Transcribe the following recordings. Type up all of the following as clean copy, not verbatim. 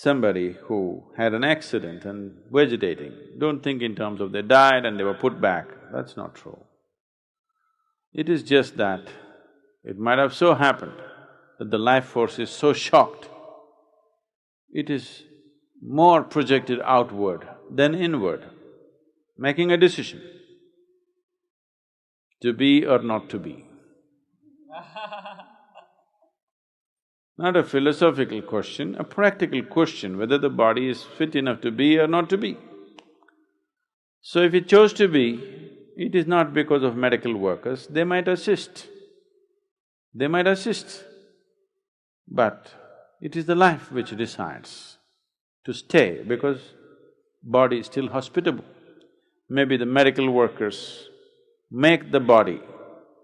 somebody who had an accident and vegetating, don't think in terms of they died and they were put back, that's not true. It is just that it might have so happened that the life force is so shocked, it is more projected outward than inward, making a decision to be or not to be. Not a philosophical question, a practical question whether the body is fit enough to be or not to be. So if it chose to be, it is not because of medical workers, they might assist. But it is the life which decides to stay because body is still hospitable. Maybe the medical workers make the body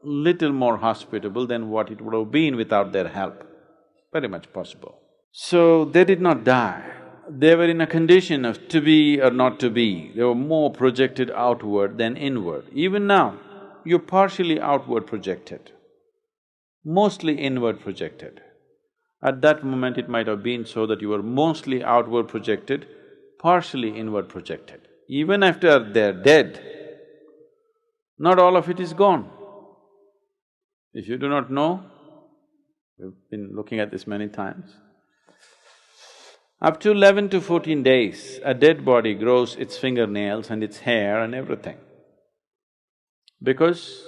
little more hospitable than what it would have been without their help. Very much possible. So they did not die, they were in a condition of to be or not to be, they were more projected outward than inward. Even now, you're partially outward projected, mostly inward projected. At that moment it might have been so that you were mostly outward projected, partially inward projected. Even after they're dead, not all of it is gone. If you do not know, we've been looking at this many times. Up to 11 to 14 days, a dead body grows its fingernails and its hair and everything. Because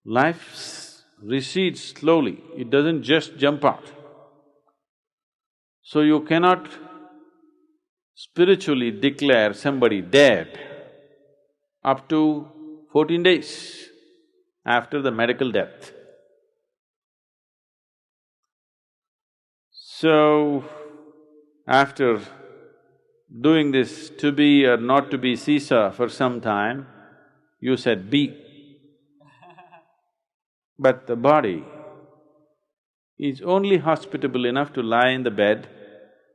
life recedes slowly, it doesn't just jump out. So you cannot spiritually declare somebody dead up to 14 days after the medical death. So, after doing this to be or not to be seesaw for some time, you said be. But the body is only hospitable enough to lie in the bed,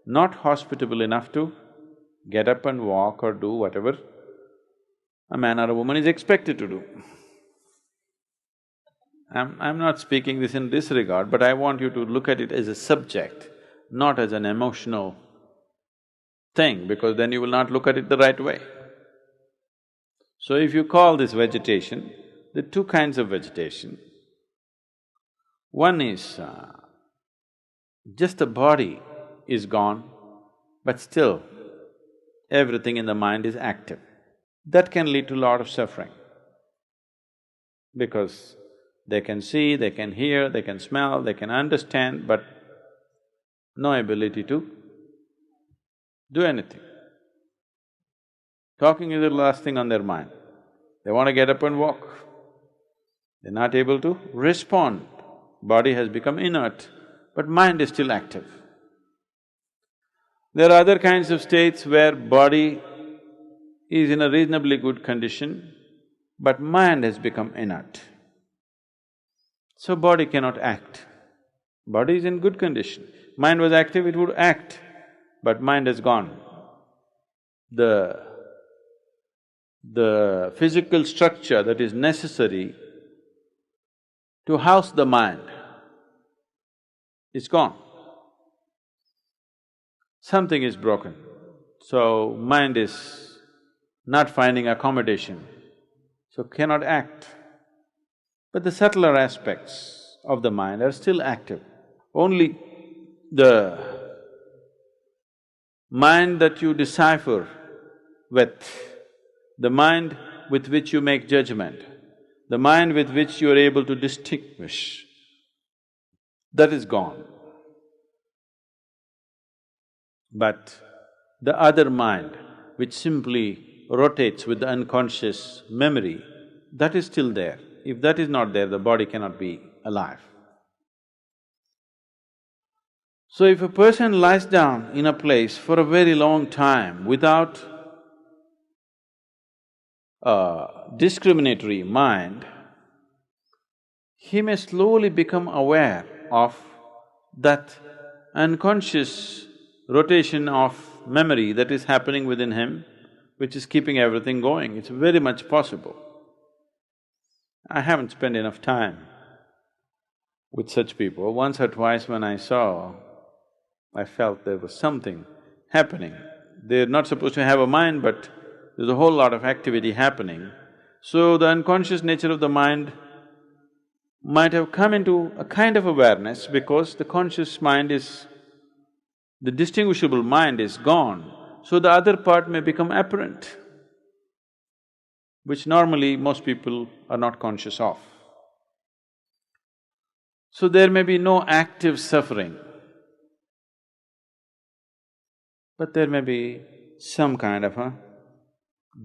not hospitable enough to get up and walk or do whatever a man or a woman is expected to do. I'm not speaking this in this regard, but I want you to look at it as a subject, not as an emotional thing, because then you will not look at it the right way. So if you call this vegetation, there are two kinds of vegetation. One is just the body is gone, but still everything in the mind is active. That can lead to a lot of suffering, because they can see, they can hear, they can smell, they can understand, but no ability to do anything. Talking is the last thing on their mind. They want to get up and walk. They're not able to respond. Body has become inert, but mind is still active. There are other kinds of states where body is in a reasonably good condition, but mind has become inert. So body cannot act. Body is in good condition. Mind was active, it would act, but mind has gone. The physical structure that is necessary to house the mind is gone. Something is broken, so mind is not finding accommodation, so cannot act. But the subtler aspects of the mind are still active. Only the mind that you decipher with, the mind with which you make judgment, the mind with which you are able to distinguish, that is gone. But the other mind, which simply rotates with the unconscious memory, that is still there. If that is not there, the body cannot be alive. So if a person lies down in a place for a very long time without a discriminatory mind, he may slowly become aware of that unconscious rotation of memory that is happening within him, which is keeping everything going. It's very much possible. I haven't spent enough time with such people. Once or twice when I saw I felt there was something happening. They're not supposed to have a mind, but there's a whole lot of activity happening. So the unconscious nature of the mind might have come into a kind of awareness because the conscious mind is… the distinguishable mind is gone, so the other part may become apparent, which normally most people are not conscious of. So there may be no active suffering, but there may be some kind of a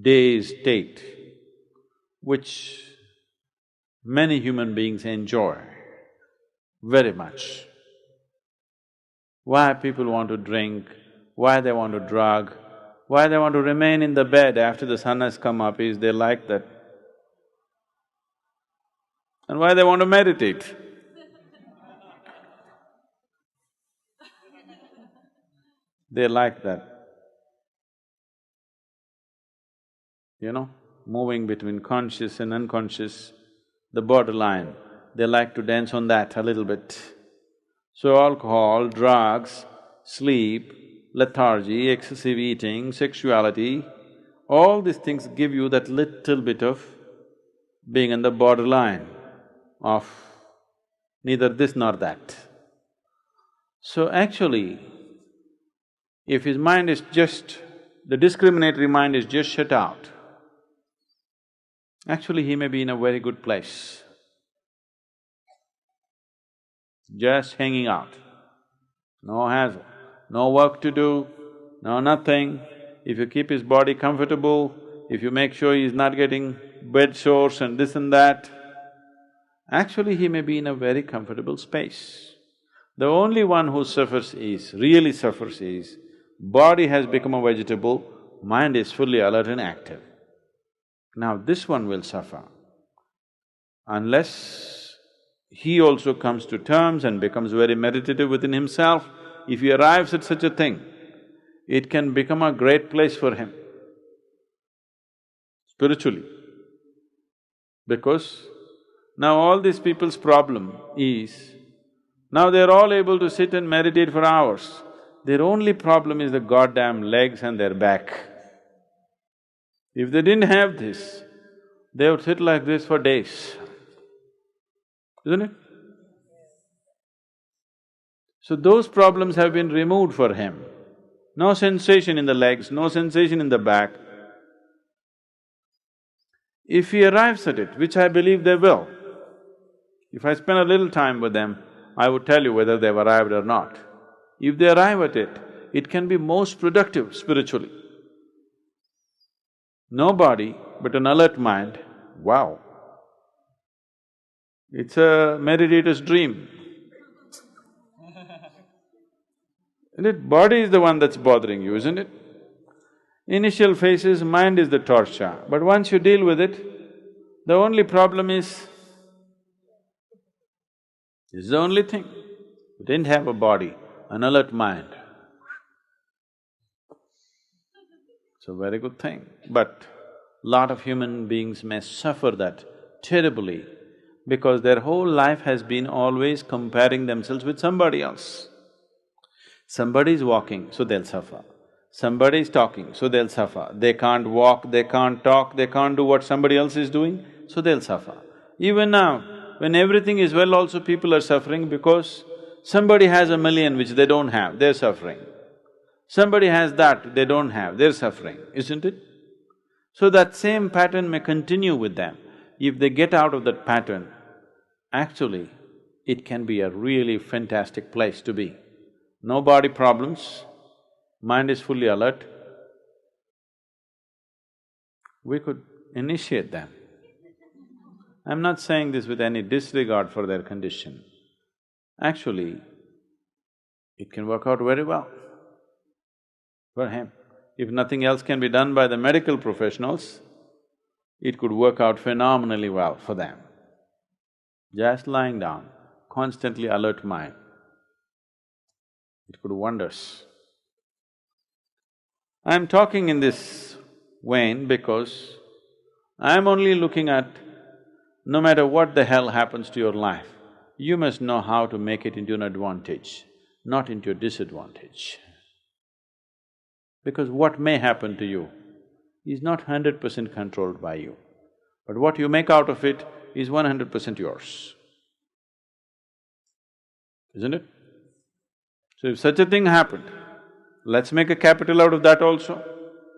dazed state which many human beings enjoy very much. Why people want to drink, why they want to drug, why they want to remain in the bed after the sun has come up is they like that. And why they want to meditate. They like that, moving between conscious and unconscious, the borderline, they like to dance on that a little bit. So alcohol, drugs, sleep, lethargy, excessive eating, sexuality, all these things give you that little bit of being on the borderline of neither this nor that. So actually, if his mind is just… the discriminatory mind is just shut out, actually he may be in a very good place, just hanging out. No hassle, no work to do, no nothing. If you keep his body comfortable, if you make sure he's not getting bed sores and this and that, actually he may be in a very comfortable space. The only one who suffers is… really suffers is, body has become a vegetable, mind is fully alert and active. Now this one will suffer unless he also comes to terms and becomes very meditative within himself. If he arrives at such a thing, it can become a great place for him spiritually. Because now all these people's problem is, now they're all able to sit and meditate for hours. Their only problem is the goddamn legs and their back. If they didn't have this, they would sit like this for days, isn't it? So those problems have been removed for him. No sensation in the legs, no sensation in the back. If he arrives at it, which I believe they will, if I spend a little time with them, I would tell you whether they've arrived or not. If they arrive at it, it can be most productive spiritually. No body, but an alert mind, wow. It's a meditator's dream. Isn't it? Body is the one that's bothering you, isn't it? Initial phases, mind is the torture, but once you deal with it, the only problem is, this is the only thing. You didn't have a body, an alert mind. It's a very good thing, but lot of human beings may suffer that terribly because their whole life has been always comparing themselves with somebody else. Somebody is walking, so they'll suffer. Somebody is talking, so they'll suffer. They can't walk, they can't talk, they can't do what somebody else is doing, so they'll suffer. Even now, when everything is well also people are suffering because somebody has 1,000,000 which they don't have, they're suffering. Somebody has that, they don't have, they're suffering, isn't it? So that same pattern may continue with them. If they get out of that pattern, actually, it can be a really fantastic place to be. No body problems, mind is fully alert. We could initiate them. I'm not saying this with any disregard for their condition. Actually, it can work out very well for him. If nothing else can be done by the medical professionals, it could work out phenomenally well for them. Just lying down, constantly alert mind, it could do wonders. I'm talking in this vein because I'm only looking at no matter what the hell happens to your life, you must know how to make it into an advantage. not into your disadvantage. Because what may happen to you is not 100% controlled by you, but what you make out of it is 100% yours, isn't it? So if such a thing happened, let's make a capital out of that also.